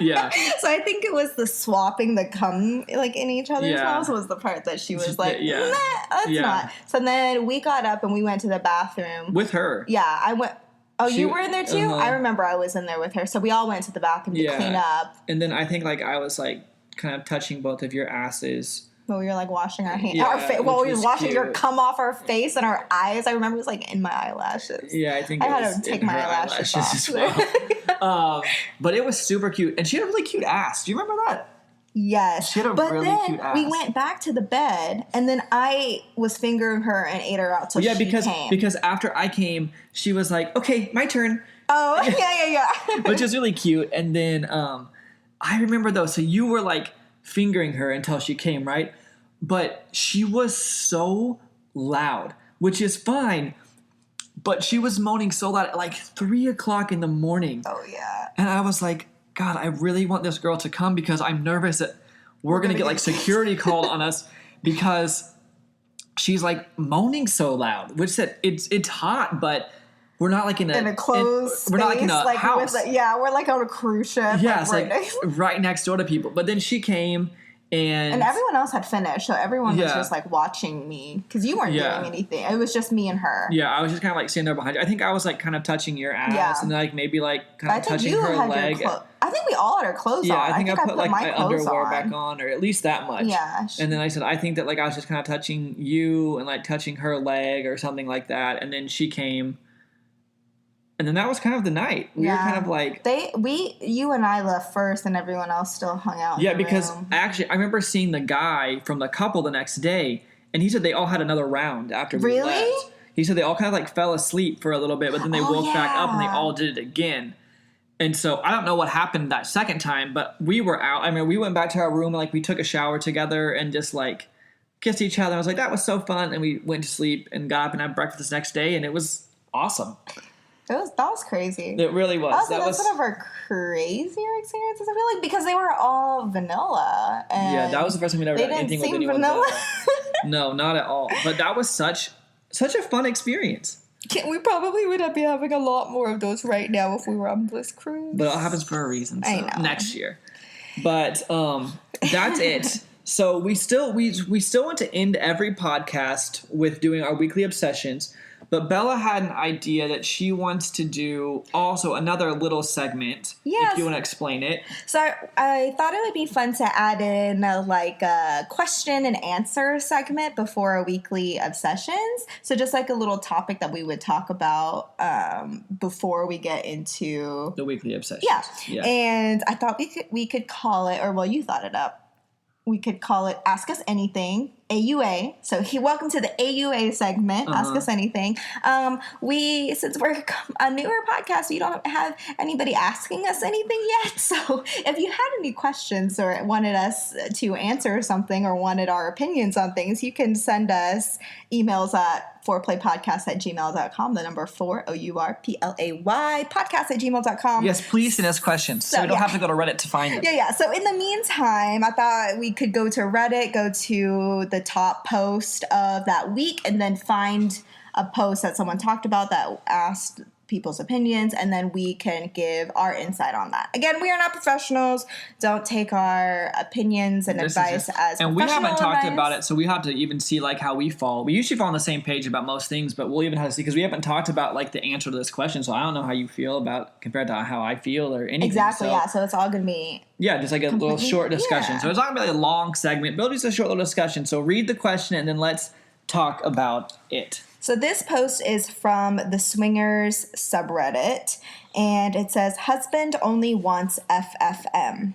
Yeah. So I think it was the swapping the cum like in each other's mouths was the part that she was like, nah, that's not. So then we got up and we went to the bathroom. With her. Yeah, I went. Oh, you were in there too? I remember I was in there with her. So we all went to the bathroom to clean up. And then I think like I was like kind of touching both of your asses. Well, we were like washing our hands. Yeah, we were washing your cum off our face and our eyes. I remember it was like in my eyelashes. Yeah, I think I had to take my eyelashes off. As well. But it was super cute. And she had a really cute ass. Do you remember that? Yes. She had a really cute ass. We went back to the bed and then I was fingering her and ate her out till she came. Because after I came, she was like, okay, my turn. Oh, yeah. Which is really cute. And then I remember though, so you were like fingering her until she came, right? But she was so loud, which is fine. But she was moaning so loud at like 3 o'clock in the morning. Oh, yeah. And I was like, God, I really want this girl to come because I'm nervous that we're going to get like security called on us because she's like moaning so loud, which said it's hot, but we're not like in a closed space. We're not like in a house. We're like on a cruise ship. Yeah, it's right next door to people. But then she came and everyone else had finished, so everyone was just like watching me because you weren't doing anything. It was just me and her. Yeah, I was just kind of like standing there behind you. I think I was like kind of touching your ass and like maybe like kind of touching her leg. I think we all had our clothes on. Yeah, I think I put like my underwear on. back on, or at least that much. Yeah. And then I said, I think that like I was just kind of touching you and like touching her leg or something like that. And then she came. And then that was kind of the night. We were kind of like... You and I left first and everyone else still hung out in the because room. Actually, I remember seeing the guy from the couple the next day, and he said they all had another round after we left. He said they all kind of like fell asleep for a little bit, but then they woke back up and they all did it again. And so I don't know what happened that second time, but we were out. I mean, we went back to our room and like we took a shower together and just like kissed each other. I was like, that was so fun. And we went to sleep and got up and had breakfast the next day, and it was awesome. That was crazy. It really was. That was one of our crazier experiences, I feel like, because they were all vanilla. And that was the first time we'd ever done anything with anyone vanilla. No, not at all. But that was such a fun experience. We probably would be having a lot more of those right now if we were on Bliss Cruise. But it all happens for a reason. So I know. Next year. But that's it. So we still want to end every podcast with doing our weekly obsessions. But Bella had an idea that she wants to do also another little segment. Yes. If you want to explain it. So I thought it would be fun to add in a question and answer segment before our weekly obsessions. So just like a little topic that we would talk about before we get into The weekly obsessions. Yeah. And I thought we could call it, or well, you thought it up. We could call it Ask Us Anything, AUA. So welcome to the AUA segment, Ask Us Anything. Since we're a newer podcast, we don't have anybody asking us anything yet. So if you had any questions or wanted us to answer something or wanted our opinions on things, you can send us emails at fourplaypodcast@gmail.com, the number 4OURPLAY podcast@gmail.com. Yes, please send us questions so we don't have to go to Reddit to find them. Yeah. So in the meantime, I thought we could go to Reddit, go to the top post of that week, and then find a post that someone talked about that asked people's opinions, and then we can give our insight on that. Again, we are not professionals. Don't take our opinions and advice as and we haven't talked advice. about it, so we have to even see like how we fall. We usually fall on the same page about most things, but we'll even have to see because we haven't talked about like the answer to this question. So I don't know how you feel about compared to how I feel or anything. Exactly. So it's all gonna be just like a little short discussion. Yeah. So it's not gonna be like a long segment, but it'll be just a short little discussion. So read the question and then let's talk about it. So this post is from the Swingers subreddit, and it says, "Husband only wants FFM.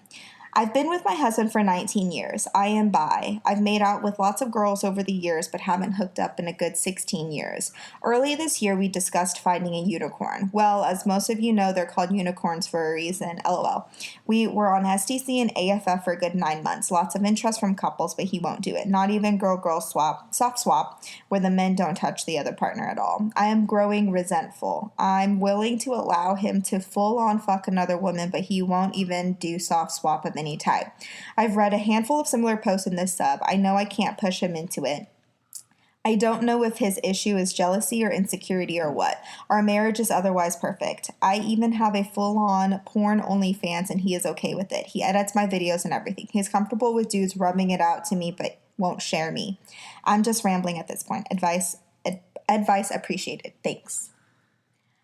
I've been with my husband for 19 years. I am bi. I've made out with lots of girls over the years, but haven't hooked up in a good 16 years. Early this year, we discussed finding a unicorn. Well, as most of you know, they're called unicorns for a reason, LOL. We were on STC and AFF for a good 9 months. Lots of interest from couples, but he won't do it. Not even girl-girl swap, soft swap, where the men don't touch the other partner at all. I am growing resentful. I'm willing to allow him to full-on fuck another woman, but he won't even do soft swap of any type. I've read a handful of similar posts in this sub. I know I can't push him into it. I don't know if his issue is jealousy or insecurity or what. Our marriage is otherwise perfect. I even have a full-on porn OnlyFans and he is okay with it. He edits my videos and everything. He's comfortable with dudes rubbing it out to me but won't share me. I'm just rambling at this point. Advice appreciated. Thanks."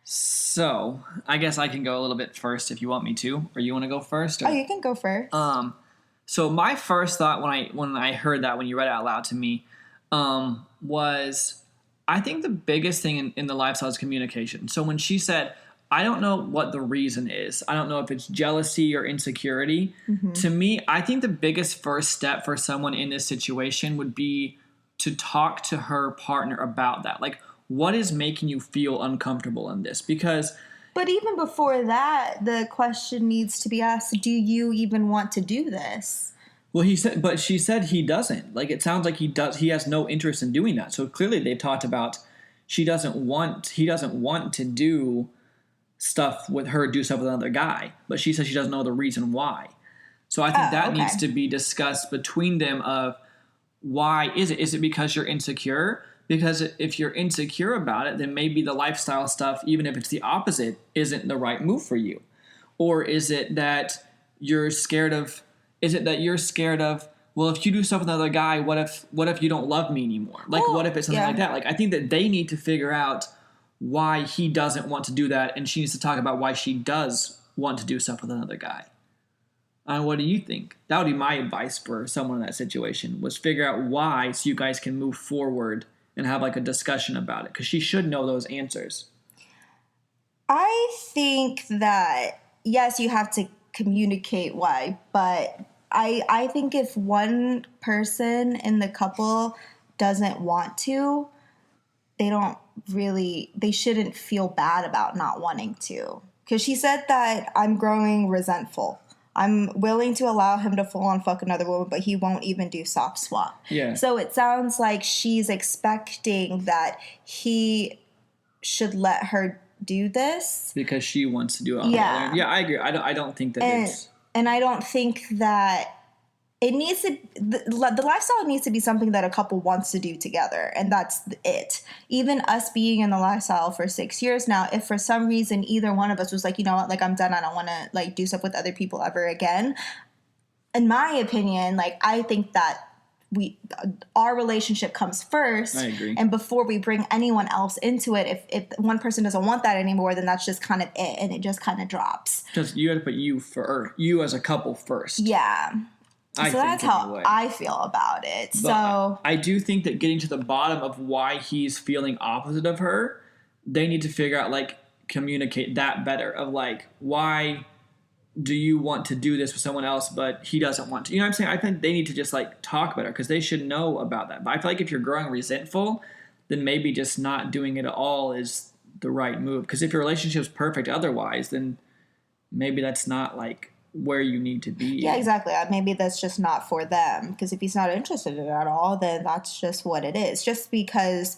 So I guess I can go a little bit first if you want me to, or you want to go first? Or? Oh, you can go first. So my first thought when I heard that, when you read it out loud to me, was I think the biggest thing in the lifestyle is communication. So when she said, I don't know what the reason is, I don't know if it's jealousy or insecurity. To me, I think the biggest first step for someone in this situation would be to talk to her partner about that. Like, what is making you feel uncomfortable in this? Because But even before that, the question needs to be asked, do you even want to do this? well, she said he doesn't. Like, it sounds like he does. He has no interest in doing that. So clearly, they've talked about he doesn't want to do stuff with her, do stuff with another guy. But she says she doesn't know the reason why. So I think that needs to be discussed between them. Of why is it? Is it because you're insecure? Because if you're insecure about it, then maybe the lifestyle stuff, even if it's the opposite, isn't the right move for you. Or is it that you're scared of, well, if you do stuff with another guy, what if you don't love me anymore? Like, what if it's something like that? Like, I think that they need to figure out why he doesn't want to do that, and she needs to talk about why she does want to do stuff with another guy. What do you think? That would be my advice for someone in that situation, was figure out why so you guys can move forward and have like a discussion about it, because she should know those answers. I think that, yes, you have to communicate why, but I think if one person in the couple doesn't want to, they shouldn't feel bad about not wanting to. Because she said that I'm growing resentful. I'm willing to allow him to full on fuck another woman, but he won't even do soft swap. Yeah. So it sounds like she's expecting that he should let her do this Because she wants to do it on her own. Yeah, I agree. I don't think that it's... And I don't think that it needs to... The lifestyle needs to be something that a couple wants to do together, and that's it. Even us being in the lifestyle for 6 years now, if for some reason either one of us was like, you know what, like, I'm done, I don't want to, like, do stuff with other people ever again, in my opinion, like, I think that our relationship comes first. I agree. And before we bring anyone else into it, if one person doesn't want that anymore, then that's just kind of it, and it just kind of drops. Because you have to put you as a couple first. Yeah. I So that's think how anyway. I feel about it. But So I do think that getting to the bottom of why he's feeling opposite of her, they need to figure out, like, communicate that better of, like, why do you want to do this with someone else but he doesn't want to? You know what I'm saying? I think they need to just, like, talk better because they should know about that. But I feel like if you're growing resentful, then maybe just not doing it at all is the right move. Because if your relationship's perfect otherwise, then maybe that's not, like, where you need to be. yeah, exactly. Maybe that's just not for them. Because if he's not interested in it at all, then that's just what it is. Just because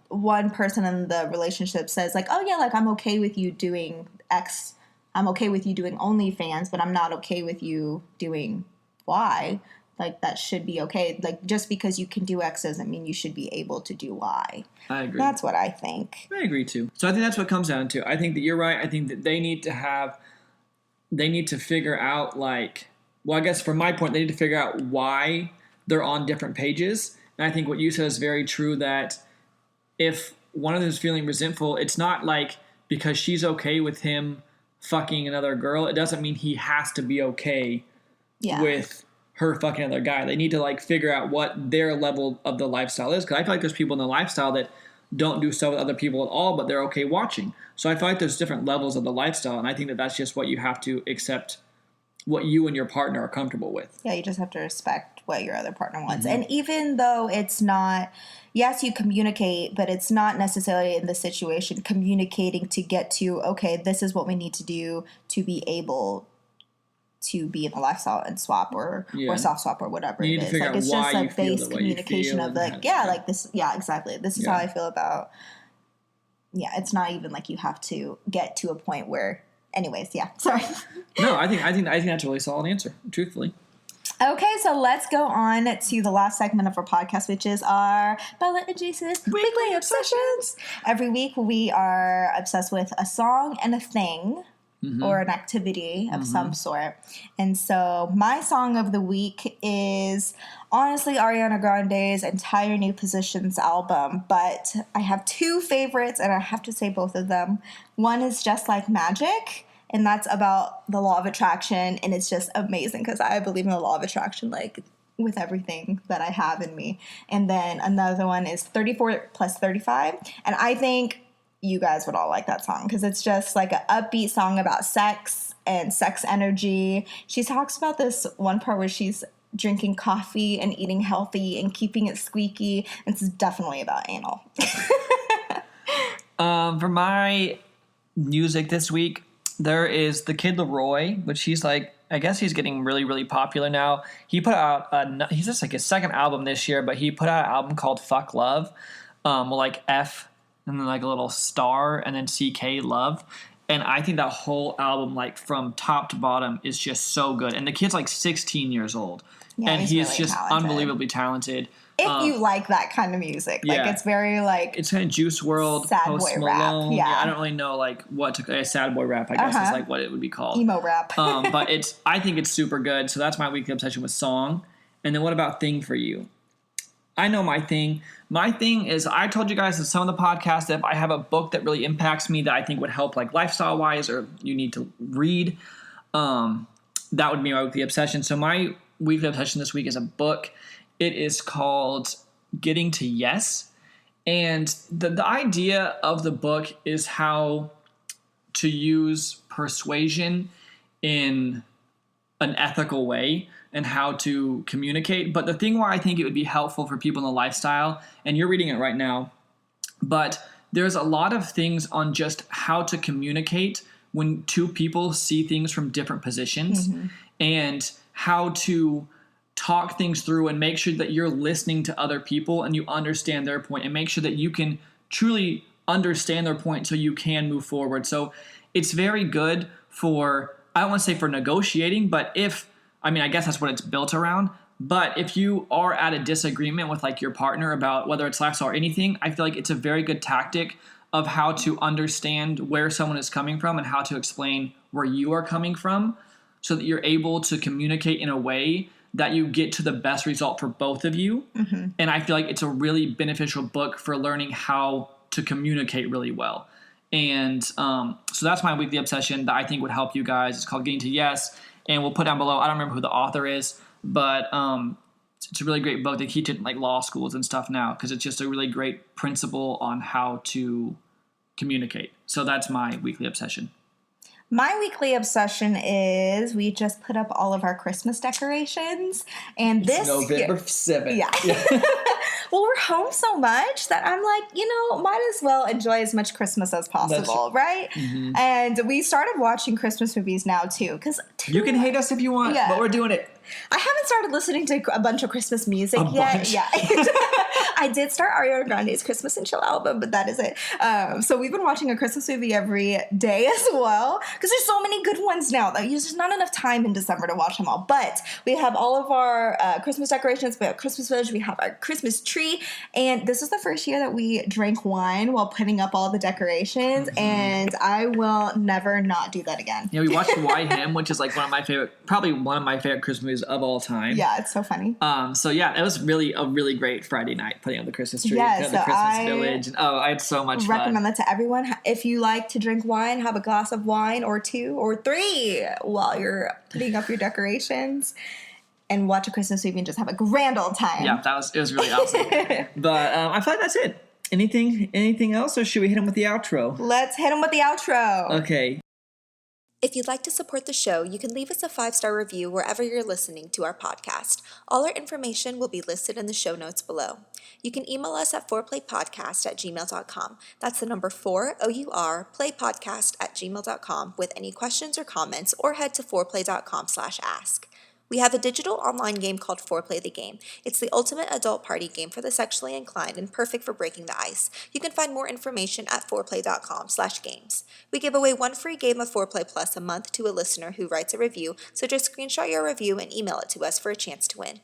one person in the relationship says, like, oh, yeah, like, I'm okay with you doing X. I'm okay with you doing OnlyFans, but I'm not okay with you doing Y. Like, that should be okay. Like, just because you can do X doesn't mean you should be able to do Y. I agree. That's what I think. I agree, too. So I think that's what it comes down to. I think that you're right. I think that they need to figure out, like, well, I guess from my point, they need to figure out why they're on different pages. And I think what you said is very true, that if one of them is feeling resentful, it's not like because she's okay with him fucking another girl, it doesn't mean he has to be okay with her fucking another guy. They need to, like, figure out what their level of the lifestyle is. Because I feel like there's people in the lifestyle that don't do stuff with other people at all, but they're okay watching. So I feel like there's different levels of the lifestyle, and I think that that's just what you have to accept, what you and your partner are comfortable with. Yeah, you just have to respect what your other partner wants. And even though it's not, yes, you communicate, but it's not necessarily in the situation communicating to get to, okay, this is what we need to do to be able to be in the lifestyle and swap or soft swap or whatever You it need to is. figure Like, out it's why just a you feel base the way you communication feel of, and how like, to yeah, feel. like this. Yeah, exactly. This is how I feel about. Yeah, it's not even like you have to get to a point where. Anyways, yeah. Sorry. No, I think that's a really solid answer, truthfully. Okay, so let's go on to the last segment of our podcast, which is our Bella and Jase's Weekly Obsessions. Every week we are obsessed with a song and a thing or an activity of some sort. And so my song of the week is honestly Ariana Grande's entire New Positions album, but I have two favorites and I have to say both of them. One is Just Like Magic, and that's about the law of attraction, and it's just amazing because I believe in the law of attraction, like, with everything that I have in me. And then another one is 34 plus 35, and I think you guys would all like that song because it's just like an upbeat song about sex and sex energy. She talks about this one part where she's drinking coffee and eating healthy and keeping it squeaky. It's definitely about anal. For my music this week, there is the Kid Leroy, which he's like, I guess he's getting really, really popular now. He put out, he's just like his second album this year, but he put out an album called Fuck Love, like F and then like a little star and then CK Love. And I think that whole album, like from top to bottom, is just so good. And the kid's like 16 years old. Yeah, and he's really just talented. unbelievably talented. If you like that kind of music. Like, yeah. it's very, like... It's kind of Juice WRLD, sad Post boy Malone. rap, yeah. I don't really know, like, what to... sad boy rap, I guess, is like what it would be called. Emo rap. But I think it's super good. So that's my weekly obsession with song. And then what about thing for you? I know my thing. My thing is, I told you guys in some of the podcasts that if I have a book that really impacts me that I think would help, like, lifestyle-wise or you need to read, that would be my weekly obsession. So my weekly obsession this week is a book. It is called Getting to Yes. And the idea of the book is how to use persuasion in an ethical way and how to communicate. But the thing why I think it would be helpful for people in the lifestyle, and you're reading it right now, but there's a lot of things on just how to communicate when two people see things from different positions and how to talk things through and make sure that you're listening to other people and you understand their point and make sure that you can truly understand their point so you can move forward. So it's very good for, I don't want to say for negotiating, but I guess that's what it's built around. But if you are at a disagreement with like your partner about whether it's lifestyle or anything, I feel like it's a very good tactic of how to understand where someone is coming from and how to explain where you are coming from so that you're able to communicate in a way that you get to the best result for both of you. And I feel like it's a really beneficial book for learning how to communicate really well. And so that's my weekly obsession that I think would help you guys. It's called Getting to Yes. And we'll put down below, I don't remember who the author is, but it's a really great book. They teach it in like law schools and stuff now because it's just a really great principle on how to communicate. So that's my weekly obsession. My weekly obsession is we just put up all of our Christmas decorations, and this November 7th. Yeah. Well, we're home so much that I'm like, might as well enjoy as much Christmas as possible, right? And we started watching Christmas movies now too, because You can hate us if you want, but we're doing it. I haven't started listening to a bunch of Christmas music yet. Yeah. I did start Ariana Grande's Christmas and Chill album, but that is it. So we've been watching a Christmas movie every day as well, because there's so many good ones now. Like, there's just not enough time in December to watch them all. But we have all of our Christmas decorations. We have Christmas village. We have our Christmas tree. And this is the first year that we drank wine while putting up all the decorations. And I will never not do that again. We watched Why Him, which is like probably one of my favorite Christmas movies of all time. Yeah, it's so funny. So yeah, it was really a really great Friday night putting up the Christmas tree, Yes, the Christmas village. And, I had so much fun. Recommend that to everyone. If you like to drink wine, have a glass of wine or 2 or 3 while you're putting up your decorations, and watch a Christmas movie and just have a grand old time. Yeah, it was really awesome. But I feel like that's it. Anything else, or should we hit him with the outro? Let's hit them with the outro. Okay. If you'd like to support the show, you can leave us a 5-star review wherever you're listening to our podcast. All our information will be listed in the show notes below. You can email us at fourplaypodcast@gmail.com. That's the number 4, O-U-R, playpodcast@gmail.com with any questions or comments, or head to fourplay.com/ask. We have a digital online game called Foreplay the Game. It's the ultimate adult party game for the sexually inclined and perfect for breaking the ice. You can find more information at foreplay.com/games. We give away 1 free game of Foreplay Plus a month to a listener who writes a review, so just screenshot your review and email it to us for a chance to win.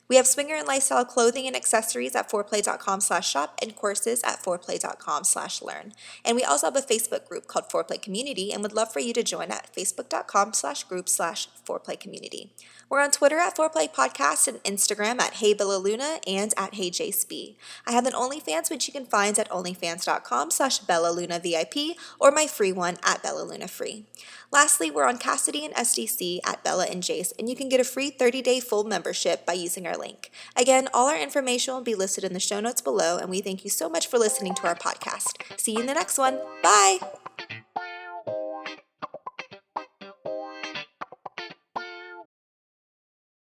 We have swinger and lifestyle clothing and accessories at foreplay.com/shop and courses at foreplay.com/learn. And we also have a Facebook group called Foreplay Community and would love for you to join at facebook.com/group/foreplay community. We're on Twitter at Foreplay Podcast and Instagram at Hey Bella Luna and at Hey Jase B. I have an OnlyFans, which you can find at onlyfans.com/BellaLunaVIP or my free one at Bella Luna Free. Lastly, we're on Cassidy and SDC at Bella and Jase, and you can get a free 30-day full membership by using our link. Again, all our information will be listed in the show notes below, and we thank you so much for listening to our podcast. See you in the next one. Bye!